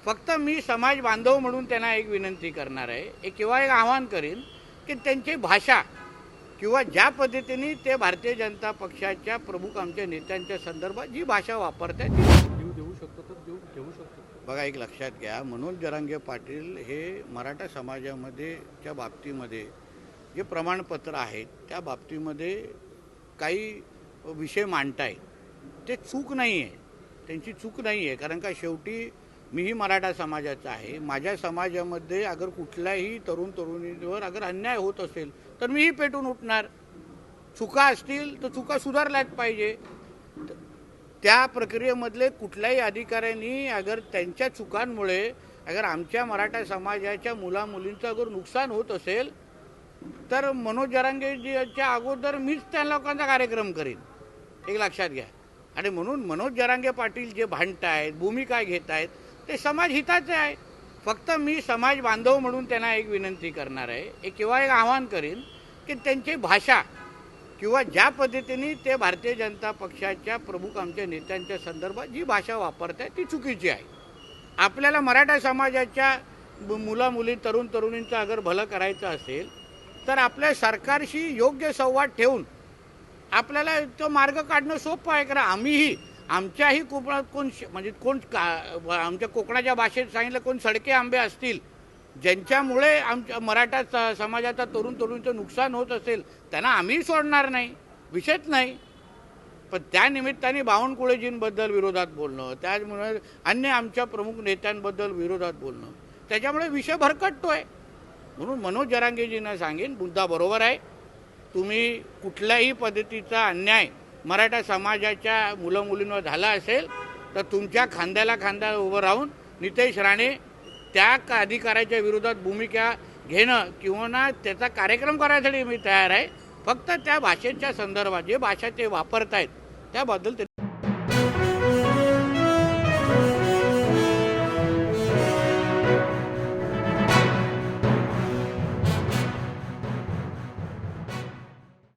फक्त मी समाज बांधव म्हणून त्यांना एक विनंती करणार आहे किंवा एक आवाहन करीन की त्यांची भाषा किंवा ज्या पद्धतीने ते भारतीय जनता पक्षाच्या प्रमुख आमच्या नेत्यांच्या संदर्भात जी भाषा वापरतात ती देऊ शकतो तर घेऊ शकतो. बघा, एक लक्षात घ्या, मनोज जरांगे पाटील हे मराठा समाजामध्ये च्या बाबतीमध्ये जे प्रमाणपत्र आहेत त्या बाबतीमध्ये काही विषय मांडतायत ते चूक नाही आहे, त्यांची चूक नाही आहे. कारण का शेवटी मीही मराठा समाजाचा आहे. माझ्या समाजामध्ये अगर कुठल्याही तरुण तरुणीवर अगर अन्याय होत असेल तर मीही पेटून उठणार. चुका असतील तर चुका सुधारल्याच पाहिजे. त्या प्रक्रियेमधले कुठल्याही अधिकाऱ्यांनी अगर त्यांच्या चुकांमुळे अगर आमच्या मराठा समाजाच्या मुलामुलींचं अगर नुकसान होत असेल तर मनोज जरांगेजीच्या अगोदर मीच त्या लोकांचा कार्यक्रम करीन, एक लक्षात घ्या. आणि म्हणून मनोज जरांगे पाटील जे भांडतायत, भूमिका घेत आहेत ते समाज हिताचे आहे. फक्त मी समाज बांधव म्हणून त्यांना एक विनंती करणार आहे किंवा एक आवाहन करीन की त्यांची भाषा किंवा ज्या पद्धतीने ते भारतीय जनता पक्षाच्या प्रमुख आमच्या नेत्यांच्या संदर्भात जी भाषा वापरतात ती चुकीची आहे. आपल्याला मराठा समाजाच्या मुलामुली तरुण तरुणींचं अगर भलं करायचं असेल तर आपल्या सरकारशी योग्य संवाद ठेवून आपल्याला तो मार्ग काढणं सोपं आहे. कारण आम्हीही आमच्याही कोकणात आमच्या कोकणाच्या भाषेत सांगितलं कोण सडके आंबे असतील ज्यांच्यामुळे आमच्या मराठा समाजाचा तरुण तरुणीचं नुकसान होत असेल त्यांना आम्ही सोडणार नाही, विषयच नाही. पण त्या निमित्ताने बावनकुळेजींबद्दल विरोधात बोलणं, त्यामुळे अन्य आमच्या प्रमुख नेत्यांबद्दल विरोधात बोलणं, त्याच्यामुळे विषय भरकटतोय. म्हणून मनोज जरांगेजींना सांगेन, मुद्दा बरोबर आहे. तुम्ही कुठल्याही पद्धतीचा अन्याय मराठा समाजाच्या मुलं मुलींवर झाला असेल तर तुमच्या खांद्याला खांदा उभं राहून नितेश राणे त्या अधिकाऱ्याच्या विरोधात भूमिका घेणं किंवा ना त्याचा कार्यक्रम करायसाठी मी तयार आहे. फक्त त्या भाषेच्या संदर्भात जे भाषा ते वापरतायत त्याबद्दल